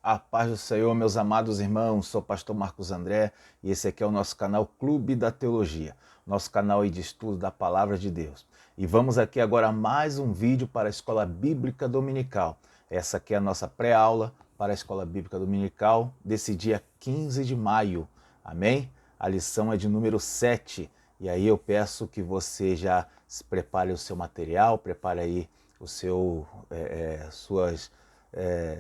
A paz do Senhor, meus amados irmãos, sou o pastor Marcos André e esse aqui é o nosso canal Clube da Teologia, nosso canal aí de estudo da Palavra de Deus. E vamos aqui agora a mais um vídeo para a Escola Bíblica Dominical. Essa aqui é a nossa pré-aula para a Escola Bíblica Dominical desse dia 15 de maio, amém? A lição é de número 7 e aí eu peço que você já prepare o seu material, prepare aí o seu,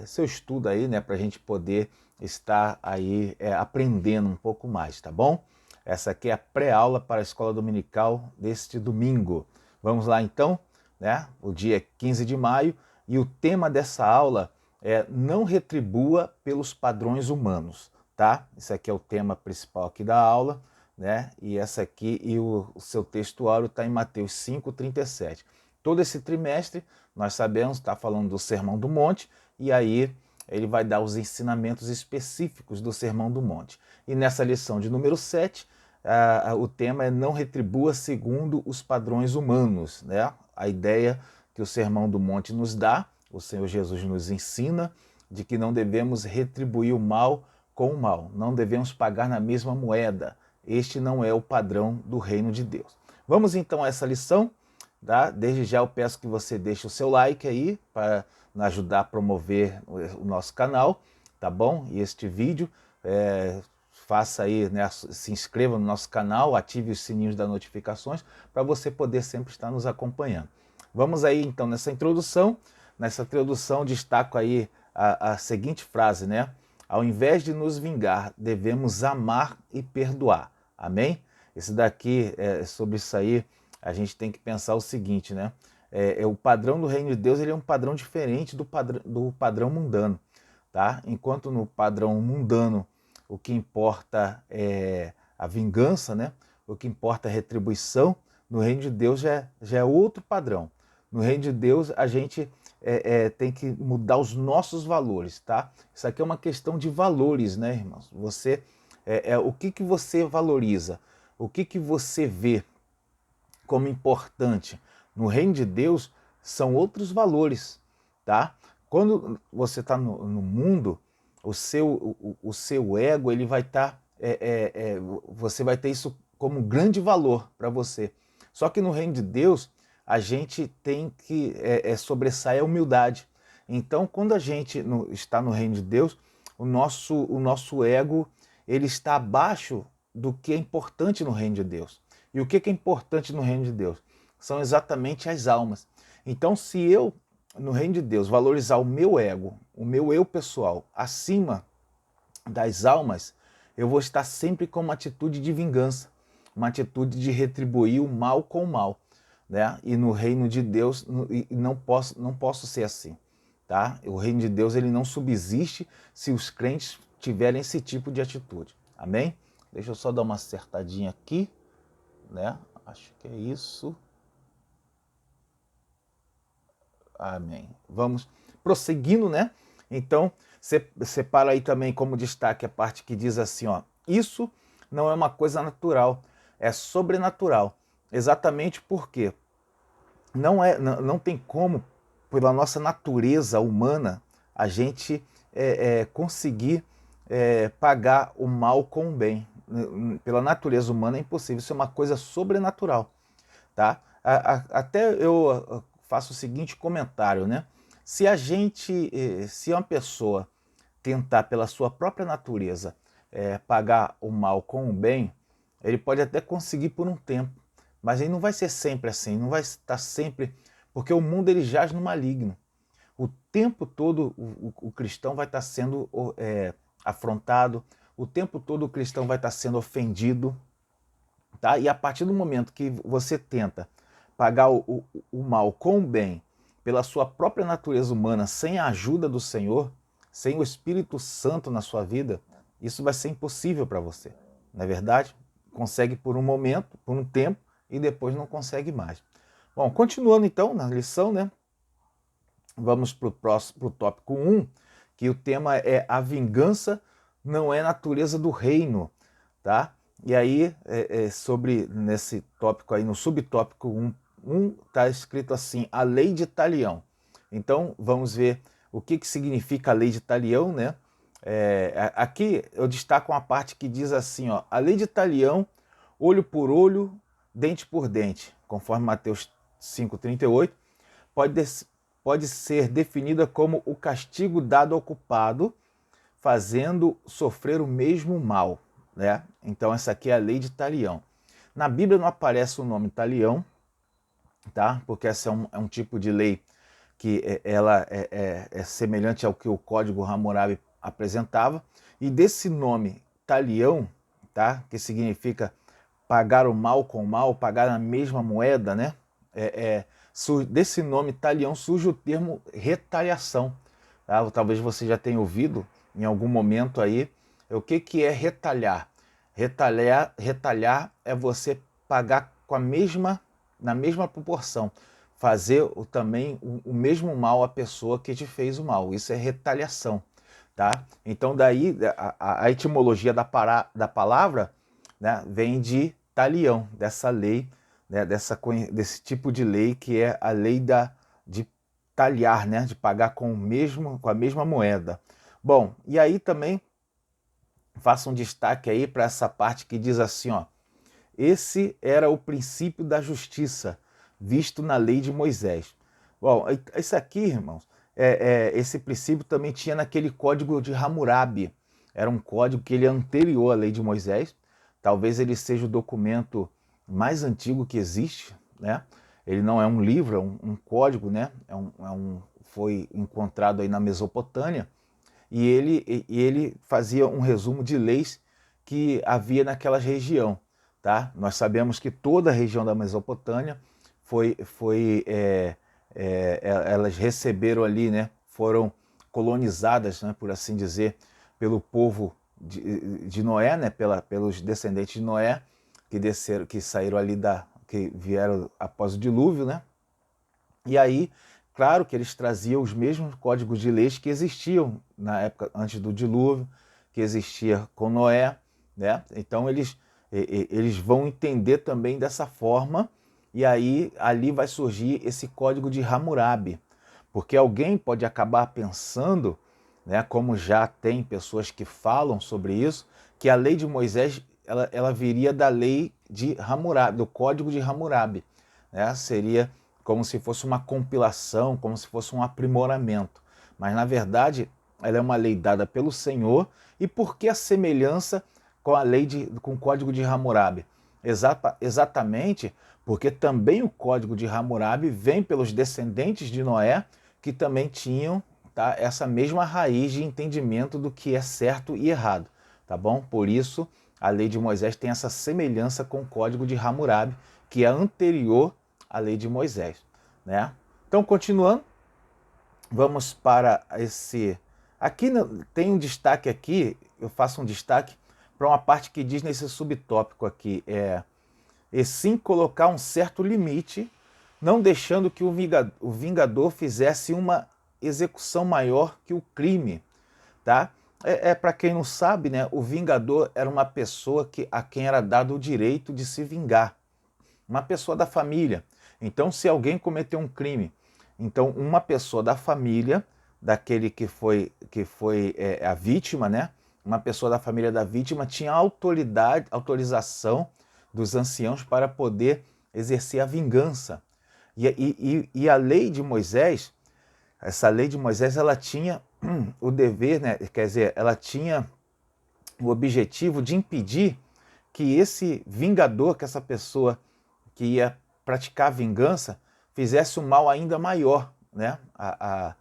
seu estudo aí, né, para a gente poder estar aí aprendendo um pouco mais, tá bom? Essa aqui é a pré-aula para a escola dominical deste domingo. Vamos lá então, né? O dia é 15 de maio e o tema dessa aula é não retribua pelos padrões humanos, tá? Esse aqui é o tema principal aqui da aula, né? E essa aqui e o seu textuário está em Mateus 5:37. Todo esse trimestre, nós sabemos, está falando do Sermão do Monte, e aí ele vai dar os ensinamentos específicos do Sermão do Monte. E nessa lição de número 7, o tema é não retribua segundo os padrões humanos, né? A ideia que o Sermão do Monte nos dá, o Senhor Jesus nos ensina, de que não devemos retribuir o mal com o mal, não devemos pagar na mesma moeda. Este não é o padrão do reino de Deus. Vamos então a essa lição. Tá? Desde já eu peço que você deixe o seu like aí para ajudar a promover o nosso canal, tá bom? E este vídeo, faça aí, né, se inscreva no nosso canal, ative os sininhos das notificações para você poder sempre estar nos acompanhando. Vamos aí então nessa introdução. Nessa introdução destaco aí a seguinte frase, né? Ao invés de nos vingar, devemos amar e perdoar. Amém? Esse daqui, sobre isso aí, a gente tem que pensar o seguinte, né? O padrão do reino de Deus ele é um padrão diferente do padrão mundano, tá? Enquanto no padrão mundano o que importa é a vingança, né? O que importa é a retribuição, no reino de Deus já é outro padrão. No reino de Deus a gente tem que mudar os nossos valores, tá? Isso aqui é uma questão de valores, né, irmãos? Você, o que você valoriza? O que você vê como importante no reino de Deus são outros valores, tá? Quando você está no mundo, o seu ego ele vai estar, você vai ter isso como grande valor para você. Só que no reino de Deus a gente tem que sobressair a humildade. Então, quando a gente está no reino de Deus, o nosso ego ele está abaixo do que é importante no reino de Deus. E o que é importante no reino de Deus? São exatamente as almas. Então, se eu, no reino de Deus, valorizar o meu ego, o meu eu pessoal, acima das almas, eu vou estar sempre com uma atitude de vingança, uma atitude de retribuir o mal com o mal. Né? E no reino de Deus não posso ser assim. Tá? O reino de Deus ele não subsiste se os crentes tiverem esse tipo de atitude. Amém? Deixa eu só dar uma acertadinha aqui, né? Acho que é isso. Amém. Vamos prosseguindo, né? Então, separa aí também como destaque a parte que diz assim, ó, isso não é uma coisa natural, é sobrenatural. Exatamente porque não tem como, pela nossa natureza humana, a gente conseguir pagar o mal com o bem. Pela natureza humana é impossível, isso é uma coisa sobrenatural. Tá? Até eu faço o seguinte comentário, né? Se uma pessoa tentar pela sua própria natureza pagar o mal com o bem, ele pode até conseguir por um tempo, mas ele não vai ser sempre assim, não vai estar sempre, porque o mundo ele jaz no maligno. O tempo todo o cristão vai estar sendo afrontado, o tempo todo o cristão vai estar sendo ofendido, tá? E a partir do momento que você tenta pagar o mal com o bem, pela sua própria natureza humana, sem a ajuda do Senhor, sem o Espírito Santo na sua vida, isso vai ser impossível para você. Não é verdade? Consegue por um momento, por um tempo, e depois não consegue mais. Bom, continuando então na lição, né? Vamos para o tópico 1, que o tema é a vingança não é natureza do reino, tá? E aí, sobre nesse tópico aí, no subtópico 1, tá escrito assim, a lei de Talião. Então, vamos ver o que significa a lei de Talião, né? Aqui eu destaco uma parte que diz assim, ó, a lei de talião, olho por olho, dente por dente, conforme Mateus 5,38, pode ser definida como o castigo dado ao culpado, fazendo sofrer o mesmo mal, né? Então essa aqui é a lei de talião. Na Bíblia não aparece o nome talião, tá? Porque essa é um tipo de lei que ela é semelhante ao que o Código Hammurabi apresentava, e desse nome talião, tá? Que significa pagar o mal com o mal, pagar a mesma moeda, né? Desse nome talião surge o termo retaliação. Tá? Talvez você já tenha ouvido em algum momento aí o que é retalhar. Retalhar é você pagar na mesma proporção, fazer também o mesmo mal à pessoa que te fez o mal. Isso é retaliação. Tá? Então daí a etimologia da palavra, né, vem de talião, dessa lei, né, desse tipo de lei que é a lei de talhar, né, de pagar com a mesma moeda. Bom, e aí também faço um destaque aí para essa parte que diz assim, ó, esse era o princípio da justiça visto na lei de Moisés. Bom, isso aqui, irmãos, esse princípio também tinha naquele código de Hammurabi. Era um código que ele é anterior à lei de Moisés. Talvez ele seja o documento mais antigo que existe, né? Ele não é um livro, é um código, né? Foi encontrado aí na Mesopotâmia, e ele fazia um resumo de leis que havia naquela região. Tá? Nós sabemos que toda a região da Mesopotâmia elas receberam ali, né? Foram colonizadas, né? Por assim dizer, pelo povo de Noé, né? Pelos descendentes de Noé que saíram ali que vieram após o dilúvio, né? E aí, claro que eles traziam os mesmos códigos de leis que existiam na época antes do dilúvio, que existia com Noé, né? Então eles vão entender também dessa forma, e aí ali vai surgir esse código de Hammurabi, porque alguém pode acabar pensando, né, como já tem pessoas que falam sobre isso, que a lei de Moisés ela viria da lei de Hammurabi, do código de Hammurabi, né? Seria como se fosse uma compilação, como se fosse um aprimoramento. Mas, na verdade, ela é uma lei dada pelo Senhor. E por que a semelhança com a com o Código de Hammurabi? Exatamente porque também o Código de Hammurabi vem pelos descendentes de Noé, que também tinham, tá, essa mesma raiz de entendimento do que é certo e errado. Tá bom? Por isso, a lei de Moisés tem essa semelhança com o Código de Hammurabi, que é anterior a lei de Moisés, né? Então, continuando, vamos para esse... Aqui tem um destaque aqui, eu faço um destaque para uma parte que diz nesse subtópico aqui, e sim colocar um certo limite, não deixando que o vingador fizesse uma execução maior que o crime, tá? Para quem não sabe, né, o vingador era uma pessoa a quem era dado o direito de se vingar, uma pessoa da família. Então, se alguém cometeu um crime, então uma pessoa da família daquele que foi a vítima, né? Uma pessoa da família da vítima tinha autorização dos anciãos para poder exercer a vingança. E a lei de Moisés, essa lei de Moisés, ela tinha o dever, né? Quer dizer, ela tinha o objetivo de impedir que esse vingador, que essa pessoa que ia praticar vingança, fizesse um mal ainda maior, né, a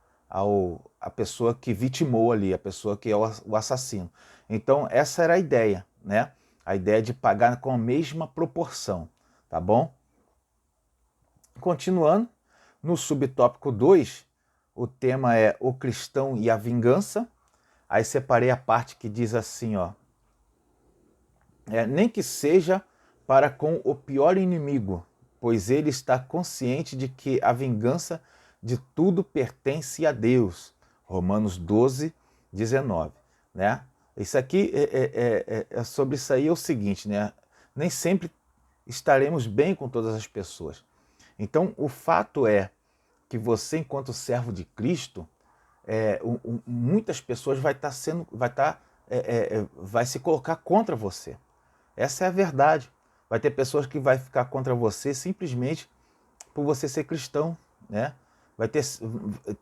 pessoa que vitimou ali, a pessoa que é o assassino. Então essa era a ideia, né? A ideia de pagar com a mesma proporção, tá bom? Continuando, no subtópico 2, o tema é o cristão e a vingança. Aí separei a parte que diz assim, ó, nem que seja para com o pior inimigo, pois ele está consciente de que a vingança de tudo pertence a Deus. Romanos 12, 19. Né? Isso aqui sobre isso aí é o seguinte, né? Nem sempre estaremos bem com todas as pessoas. Então, o fato é que você, enquanto servo de Cristo, muitas pessoas vai se colocar contra você. Essa é a verdade. Vai ter pessoas que vai ficar contra você simplesmente por você ser cristão, né?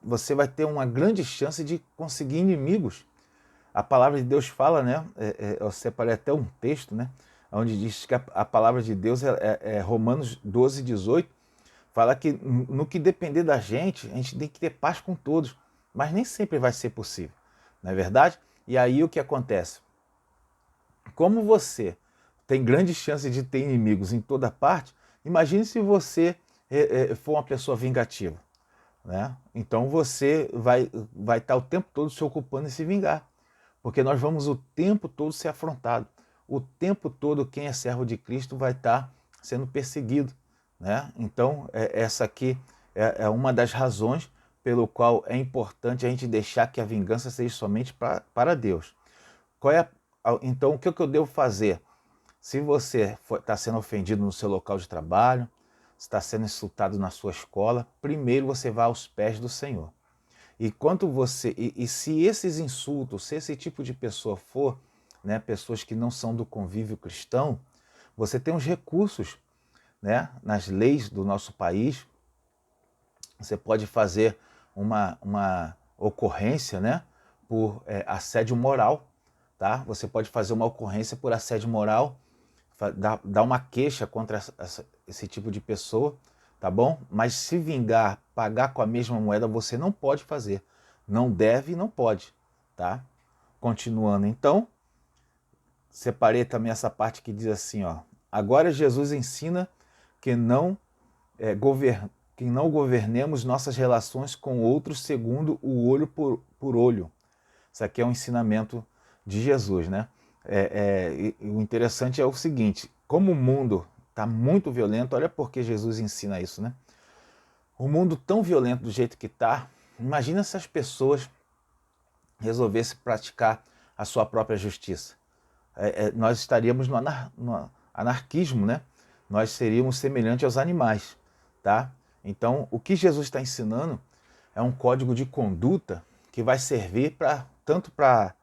Você vai ter uma grande chance de conseguir inimigos. A palavra de Deus fala, né? Eu separei até um texto, né? Onde diz que a palavra de Deus é Romanos 12, 18, fala que no que depender da gente, a gente tem que ter paz com todos, mas nem sempre vai ser possível, não é verdade? E aí o que acontece? Como você tem grande chance de ter inimigos em toda parte, imagine se você for uma pessoa vingativa, né? Então você vai estar o tempo todo se ocupando em se vingar, porque nós vamos o tempo todo ser afrontado. O tempo todo quem é servo de Cristo vai estar sendo perseguido, né? Então essa aqui é uma das razões pelo qual é importante a gente deixar que a vingança seja somente para Deus. Então o que eu devo fazer? Se você está sendo ofendido no seu local de trabalho, está sendo insultado na sua escola, primeiro você vai aos pés do Senhor. E se esses insultos, se esse tipo de pessoa for, né, pessoas que não são do convívio cristão, você tem os recursos, né, nas leis do nosso país. Você pode fazer uma ocorrência, né, por assédio moral, tá? Você pode fazer uma ocorrência por assédio moral, dar uma queixa contra esse tipo de pessoa, tá bom? Mas se vingar, pagar com a mesma moeda, você não pode fazer. Não deve e não pode, tá? Continuando então, separei também essa parte que diz assim, ó. Agora Jesus ensina que que não governemos nossas relações com outros segundo o olho por olho. Isso aqui é um ensinamento de Jesus, né? O interessante é o seguinte, como o mundo está muito violento, olha porque Jesus ensina isso, né? O mundo tão violento do jeito que está, imagina se as pessoas resolvessem praticar a sua própria justiça. Nós estaríamos no anarquismo, né? Nós seríamos semelhantes aos animais, tá? Então, o que Jesus está ensinando é um código de conduta que vai servir tanto para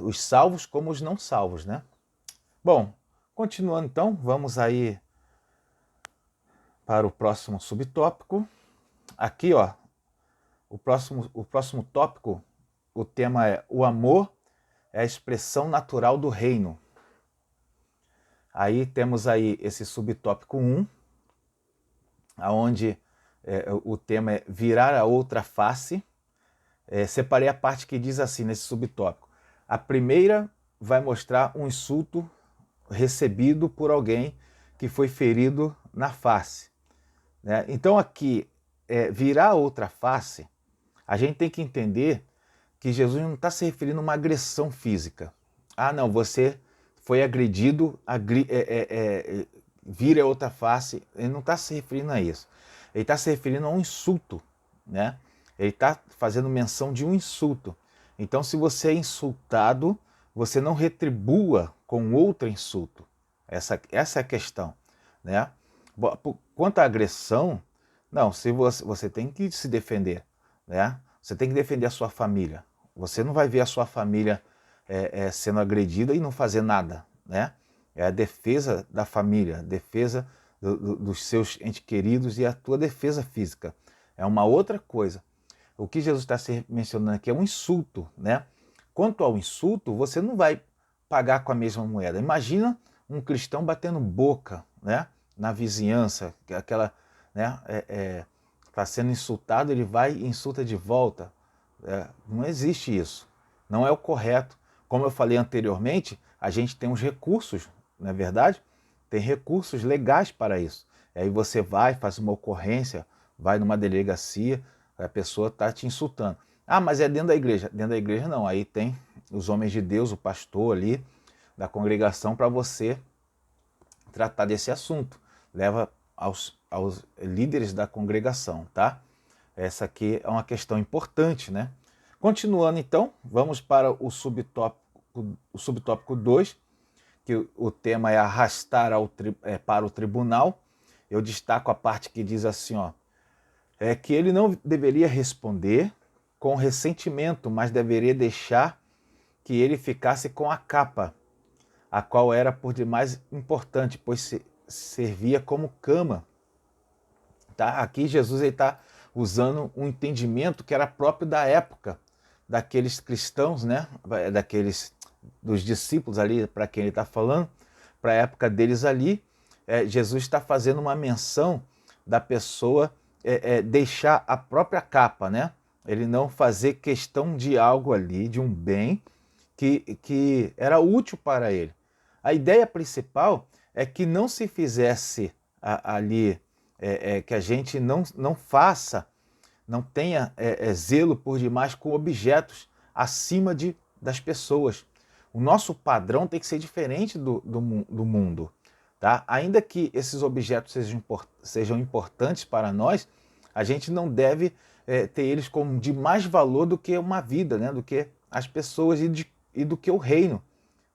os salvos como os não salvos, né? Bom, continuando então, vamos aí para o próximo subtópico. Aqui, ó, o próximo tópico, o tema é o amor é a expressão natural do reino. Aí temos aí esse subtópico 1, onde o tema é virar a outra face. Separei a parte que diz assim nesse subtópico. A primeira vai mostrar um insulto recebido por alguém que foi ferido na face, né? Então aqui, virar a outra face, a gente tem que entender que Jesus não está se referindo a uma agressão física. Ah, não, você foi agredido, vira a outra face. Ele não está se referindo a isso. Ele está se referindo a um insulto, né? Ele está fazendo menção de um insulto. Então, se você é insultado, você não retribua com outro insulto. Essa é a questão, né? Quanto à agressão, não, se você tem que se defender, né? Você tem que defender a sua família. Você não vai ver a sua família sendo agredida e não fazer nada, né? É a defesa da família, a defesa dos seus entes queridos e a tua defesa física. É uma outra coisa. O que Jesus está se mencionando aqui é um insulto, né? Quanto ao insulto, você não vai pagar com a mesma moeda. Imagina um cristão batendo boca, né, na vizinhança, aquela, né, está sendo insultado, ele vai e insulta de volta. Não existe isso. Não é o correto. Como eu falei anteriormente, a gente tem os recursos, não é verdade? Tem recursos legais para isso. E aí você vai, faz uma ocorrência, vai numa delegacia, a pessoa está te insultando. Ah, mas é dentro da igreja. Dentro da igreja não, aí tem os homens de Deus, o pastor ali, da congregação, para você tratar desse assunto. Leva aos líderes da congregação, tá? Essa aqui é uma questão importante, né? Continuando então, vamos para o subtópico 2, que o tema é arrastar para o tribunal. Eu destaco a parte que diz assim, ó, que ele não deveria responder com ressentimento, mas deveria deixar que ele ficasse com a capa, a qual era por demais importante, pois servia como cama. Tá? Aqui Jesus está usando um entendimento que era próprio da época, daqueles cristãos, né? Dos discípulos ali, para quem ele está falando, para a época deles ali. Jesus está fazendo uma menção da pessoa deixar a própria capa, né? Ele não fazer questão de algo ali, de um bem que era útil para ele. A ideia principal é que não se fizesse ali, que a gente não faça, não tenha zelo por demais com objetos acima das pessoas. O nosso padrão tem que ser diferente do mundo. Tá? Ainda que esses objetos sejam importantes para nós, a gente não deve ter eles como de mais valor do que uma vida, né? Do que as pessoas e do que o reino.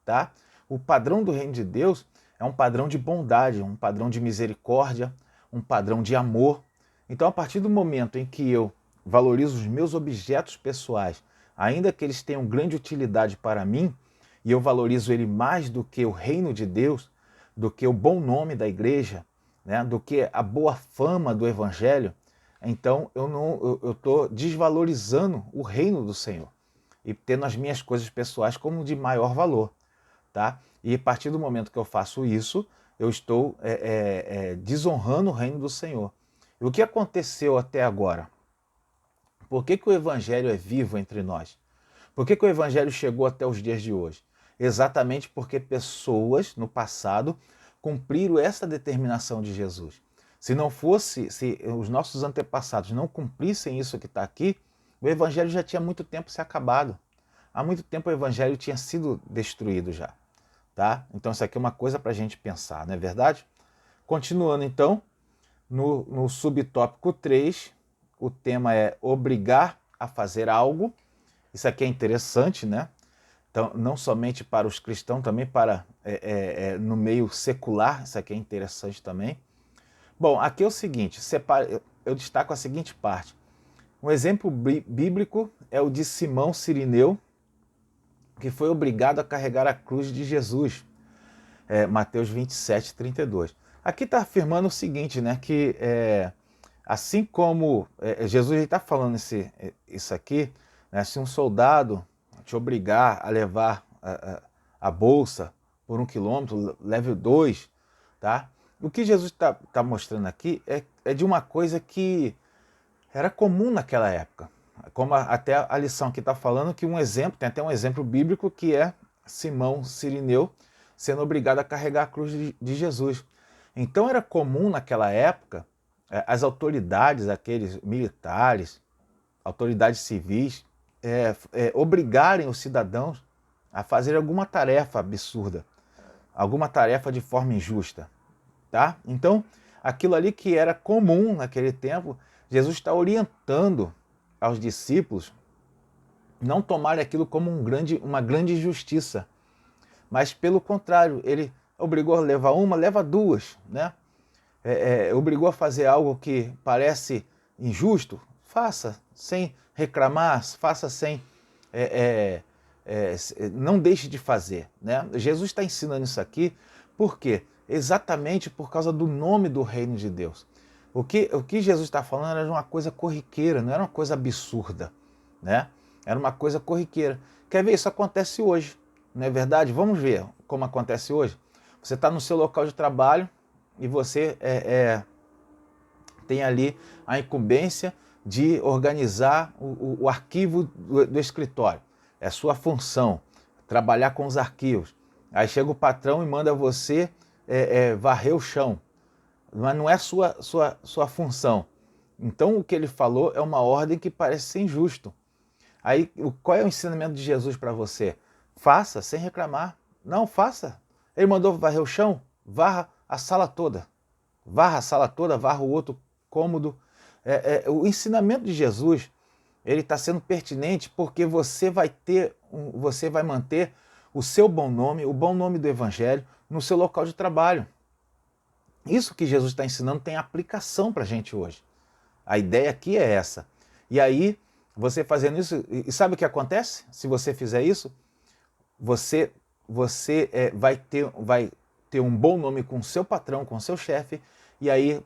Tá? O padrão do reino de Deus é um padrão de bondade, um padrão de misericórdia, um padrão de amor. Então, a partir do momento em que eu valorizo os meus objetos pessoais, ainda que eles tenham grande utilidade para mim, e eu valorizo ele mais do que o reino de Deus, do que o bom nome da igreja, né, do que a boa fama do evangelho, então eu estou desvalorizando o reino do Senhor e tendo as minhas coisas pessoais como de maior valor. Tá? E a partir do momento que eu faço isso, eu estou desonrando o reino do Senhor. E o que aconteceu até agora? Por que o evangelho é vivo entre nós? Por que o evangelho chegou até os dias de hoje? Exatamente porque pessoas no passado cumpriram essa determinação de Jesus. Se não fosse, se os nossos antepassados não cumprissem isso que está aqui, o evangelho já tinha muito tempo se acabado. Há muito tempo o evangelho tinha sido destruído já. Tá? Então isso aqui é uma coisa para a gente pensar, não é verdade? Continuando então, no subtópico 3, o tema é obrigar a fazer algo. Isso aqui é interessante, né? Então, não somente para os cristãos, também para no meio secular, isso aqui é interessante também. Bom, aqui é o seguinte, eu destaco a seguinte parte. Um exemplo bíblico é o de Simão Cirineu, que foi obrigado a carregar a cruz de Jesus. Mateus 27, 32. Aqui está afirmando o seguinte, né, que assim como Jesus está falando isso aqui, né, se um soldado te obrigar a levar a bolsa por 1 quilômetro, leve 2, tá? O que Jesus está mostrando aqui é de uma coisa que era comum naquela época. Como até a lição que está falando que tem até um exemplo bíblico que é Simão Cirineu sendo obrigado a carregar a cruz de Jesus. Então era comum naquela época as autoridades, aqueles militares, autoridades civis, obrigarem os cidadãos a fazer alguma tarefa absurda, alguma tarefa de forma injusta. Tá? Então, aquilo ali que era comum naquele tempo, Jesus está orientando aos discípulos não tomarem aquilo como uma grande injustiça, mas pelo contrário, ele obrigou a levar uma, leva 2, né? Obrigou a fazer algo que parece injusto, faça sem reclamar, faça sem... não deixe de fazer, né? Jesus está ensinando isso aqui, por quê? Exatamente por causa do nome do reino de Deus. O que Jesus está falando era uma coisa corriqueira, não era uma coisa absurda, né? Era uma coisa corriqueira. Quer ver? Isso acontece hoje, não é verdade? Vamos ver como acontece hoje. Você está no seu local de trabalho e você tem ali a incumbência de organizar o arquivo do escritório. É sua função, trabalhar com os arquivos. Aí chega o patrão e manda você varrer o chão. Mas não é sua função. Então o que ele falou é uma ordem que parece ser injusto. Aí qual é o ensinamento de Jesus para você? Faça sem reclamar. Não, faça. Ele mandou varrer o chão? Varra a sala toda. Varra a sala toda, varra o outro cômodo. O ensinamento de Jesus, ele está sendo pertinente porque você vai manter o seu bom nome, o bom nome do Evangelho, no seu local de trabalho. Isso que Jesus está ensinando tem aplicação para a gente hoje. A ideia aqui é essa. E aí, Você fazendo isso, e sabe o que acontece? Se você fizer isso, você vai ter um bom nome com o seu patrão, com o seu chefe, e aí,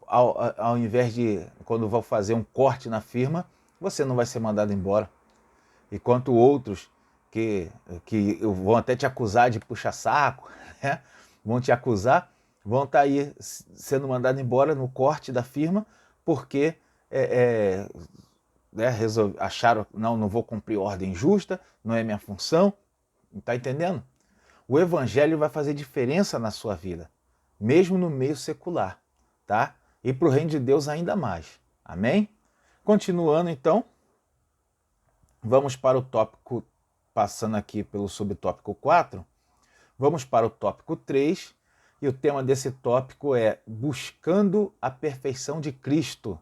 ao invés de, quando vão fazer um corte na firma, você não vai ser mandado embora. Enquanto outros que vão até te acusar de puxa-saco, né? Vão te acusar, vão estar aí sendo mandados embora no corte da firma, porque né, acharam, não vou cumprir ordem justa, não é minha função. Está entendendo? O evangelho vai fazer diferença na sua vida, mesmo no meio secular, tá? E para o reino de Deus ainda mais. Amém? Continuando então, vamos para o tópico, passando aqui pelo subtópico 4, vamos para o tópico 3, e o tema desse tópico é buscando a perfeição de Cristo.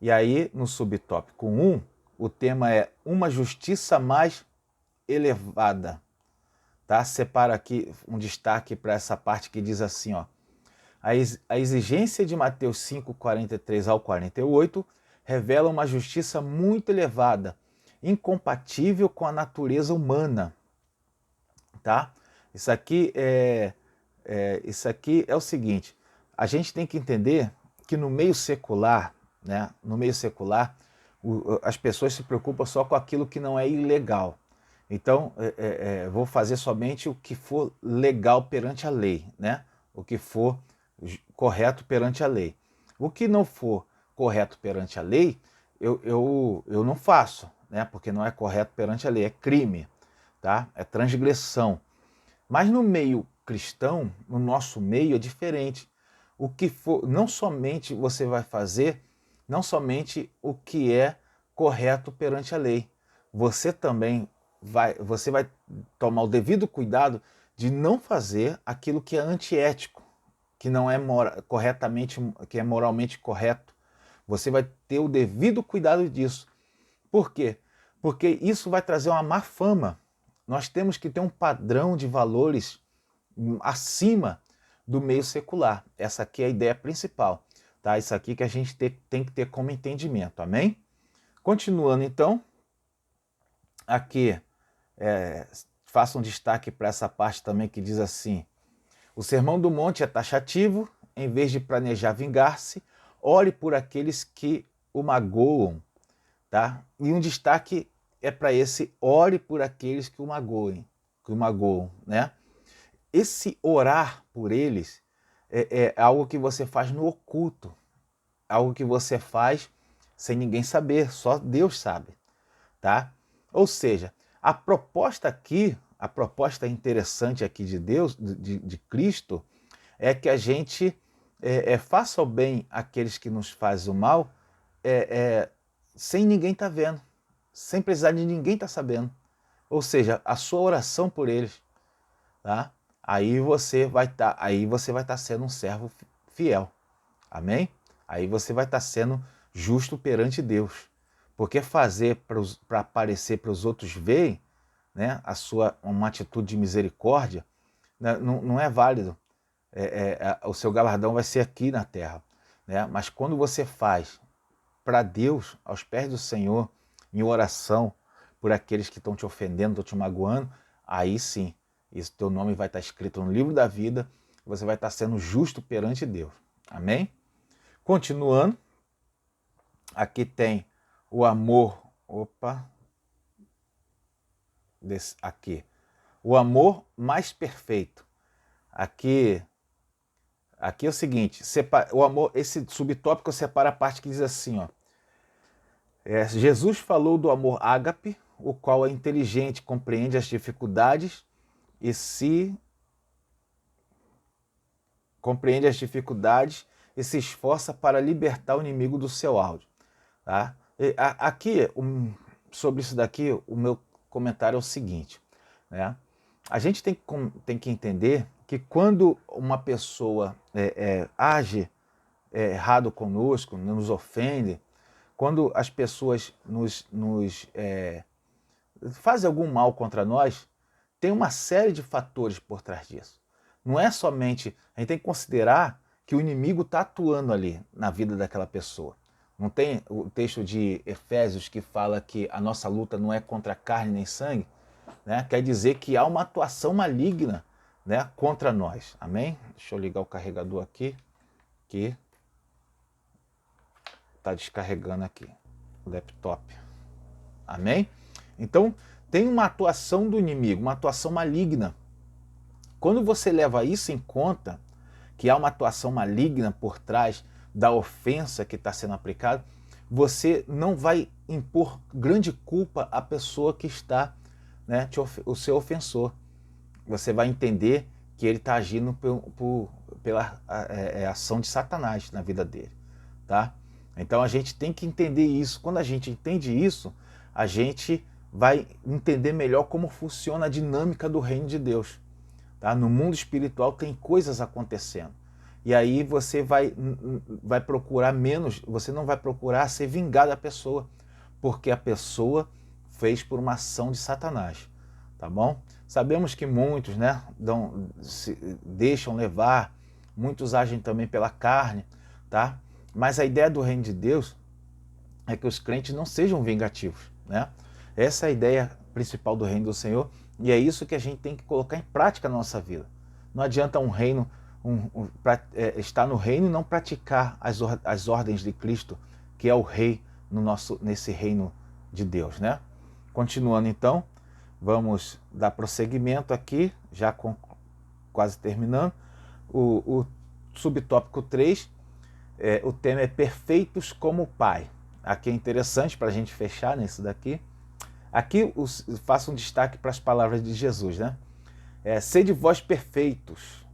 E aí, no subtópico 1, o tema é uma justiça mais elevada. Tá? Separa aqui um destaque para essa parte que diz assim, ó, a exigência de Mateus 5, 43 ao 48 revela uma justiça muito elevada, incompatível com a natureza humana. Tá? Isso aqui é o seguinte, a gente tem que entender que no meio secular, né, no meio secular, as pessoas se preocupam só com aquilo que não é ilegal. Então, vou fazer somente o que for legal perante a lei, né? O que for correto perante a lei. O que não for correto perante a lei, eu não faço, né? Porque não é correto perante a lei, é crime, tá? É transgressão. Mas no meio cristão, no nosso meio, é diferente. O que for, não somente você vai fazer, não somente o que é correto perante a lei, você também você vai tomar o devido cuidado de não fazer aquilo que é antiético, que não é corretamente, que é moralmente correto. Você vai ter o devido cuidado disso. Por quê? Porque isso vai trazer uma má fama. Nós temos que ter um padrão de valores acima do meio secular. Essa aqui é a ideia principal. Tá? Isso aqui que a gente tem que ter como entendimento. Amém? Continuando então, aqui faça um destaque para essa parte também que diz assim: o Sermão do Monte é taxativo, em vez de planejar vingar-se, ore por aqueles que o magoam, tá? E um destaque é para esse ore por aqueles que o magoam, né? Esse orar por eles é algo que você faz no oculto, algo que você faz sem ninguém saber, só Deus sabe, tá? Ou seja, a proposta aqui, a proposta interessante aqui de Deus, de Cristo, é que a gente faça o bem àqueles que nos fazem o mal, sem ninguém estar vendo, sem precisar de ninguém estar sabendo. Ou seja, a sua oração por eles, tá? Aí você vai estar sendo um servo fiel. Amém? Aí você vai estar sendo justo perante Deus. Porque fazer para aparecer para os outros verem, né, uma atitude de misericórdia, né, não é válido. O seu galardão vai ser aqui na terra. Né? Mas quando você faz para Deus, aos pés do Senhor, em oração, por aqueles que estão te ofendendo, estão te magoando, aí sim, teu nome vai estar escrito no livro da vida, você vai estar sendo justo perante Deus. Amém? Continuando, aqui tem o amor, aqui, o amor mais perfeito. Aqui é o seguinte, o amor, esse subtópico separa a parte que diz assim, ó, Jesus falou do amor ágape, o qual é inteligente, compreende as dificuldades e se esforça para libertar o inimigo do seu áudio. Tá? Aqui, sobre isso daqui, o meu comentário é o seguinte, né? A gente tem que entender que quando uma pessoa age errado conosco, nos ofende, quando as pessoas nos fazem algum mal contra nós, tem uma série de fatores por trás disso. Não é somente, a gente tem que considerar que o inimigo está atuando ali na vida daquela pessoa. Não tem o texto de Efésios que fala que a nossa luta não é contra carne nem sangue? Né? Quer dizer que há uma atuação maligna, né, contra nós. Amém? Deixa eu ligar o carregador aqui, que está descarregando aqui o laptop. Amém? Então, tem uma atuação do inimigo, uma atuação maligna. Quando você leva isso em conta, que há uma atuação maligna por trás da ofensa que está sendo aplicada, você não vai impor grande culpa à pessoa que está, né, o seu ofensor. Você vai entender que ele está agindo pela ação de Satanás na vida dele, tá? Então a gente tem que entender isso. Quando a gente entende isso, a gente vai entender melhor como funciona a dinâmica do reino de Deus. Tá? No mundo espiritual tem coisas acontecendo. E aí você vai procurar menos, você não vai procurar ser vingado da pessoa, porque a pessoa fez por uma ação de Satanás, tá bom? Sabemos que muitos, né, se deixam levar, muitos agem também pela carne, tá? Mas a ideia do reino de Deus é que os crentes não sejam vingativos, né? Essa é a ideia principal do reino do Senhor, e é isso que a gente tem que colocar em prática na nossa vida. Não adianta um reino estar no reino e não praticar as ordens de Cristo, que é o rei nesse reino de Deus, né? Continuando então, vamos dar prosseguimento aqui, já quase terminando. O subtópico 3, o tema é perfeitos como o Pai. Aqui é interessante para a gente fechar nisso daqui. Aqui faço um destaque para as palavras de Jesus, né? Sede vós perfeitos,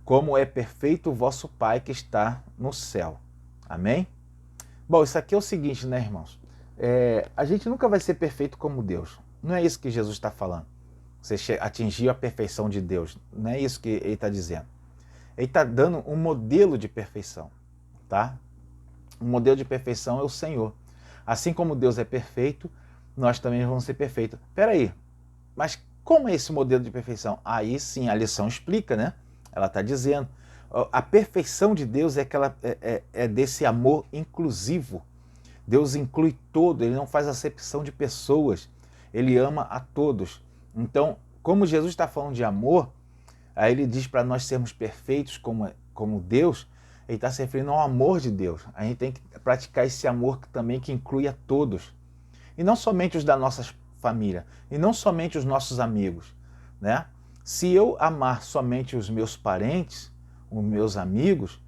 como é perfeito o vosso Pai que está no céu. Amém? Bom, isso aqui é o seguinte, né, irmãos? A gente nunca vai ser perfeito como Deus. Não é isso que Jesus está falando. Você atingiu a perfeição de Deus. Não é isso que ele está dizendo. Ele está dando um modelo de perfeição, tá? O modelo de perfeição é o Senhor. Assim como Deus é perfeito, nós também vamos ser perfeitos. Espera aí, mas como é esse modelo de perfeição? Aí sim, a lição explica, né? Ela está dizendo, a perfeição de Deus é desse amor inclusivo. Deus inclui todo, ele não faz acepção de pessoas, ele ama a todos. Então, como Jesus está falando de amor, aí ele diz para nós sermos perfeitos como Deus, ele está se referindo ao amor de Deus. A gente tem que praticar esse amor também que inclui a todos. E não somente os da nossa família, e não somente os nossos amigos, né? Se eu amar somente os meus parentes, os meus amigos,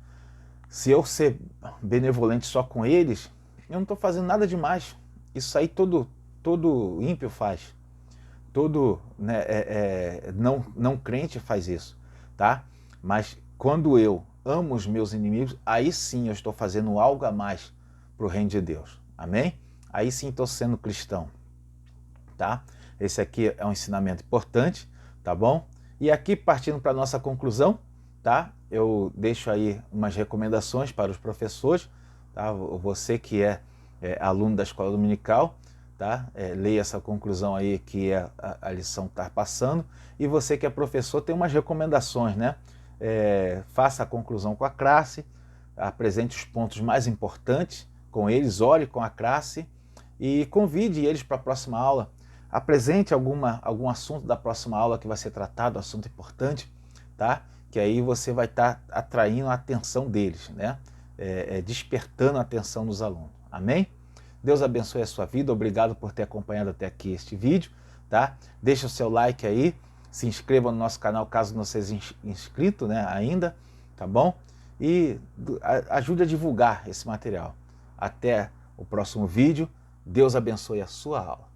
se eu ser benevolente só com eles, eu não estou fazendo nada demais. Isso aí todo ímpio faz. Todo, né, não crente faz isso, tá? Mas quando eu amo os meus inimigos, aí sim eu estou fazendo algo a mais para o reino de Deus. Amém? Aí sim estou sendo cristão, tá? Esse aqui é um ensinamento importante, tá bom? E aqui, partindo para a nossa conclusão, tá? Eu deixo aí umas recomendações para os professores, tá? Você que é aluno da escola dominical, tá? Leia essa conclusão aí que a lição está passando. E você que é professor tem umas recomendações, né? Faça a conclusão com a classe, apresente os pontos mais importantes com eles, ore com a classe e convide eles para a próxima aula. Apresente algum assunto da próxima aula que vai ser tratado, assunto importante, tá? Que aí você vai estar atraindo a atenção deles, né? Despertando a atenção dos alunos. Amém? Deus abençoe a sua vida, obrigado por ter acompanhado até aqui este vídeo, tá? Deixa o seu like aí, se inscreva no nosso canal caso não seja inscrito, né, ainda, tá bom? E ajude a divulgar esse material. Até o próximo vídeo, Deus abençoe a sua aula.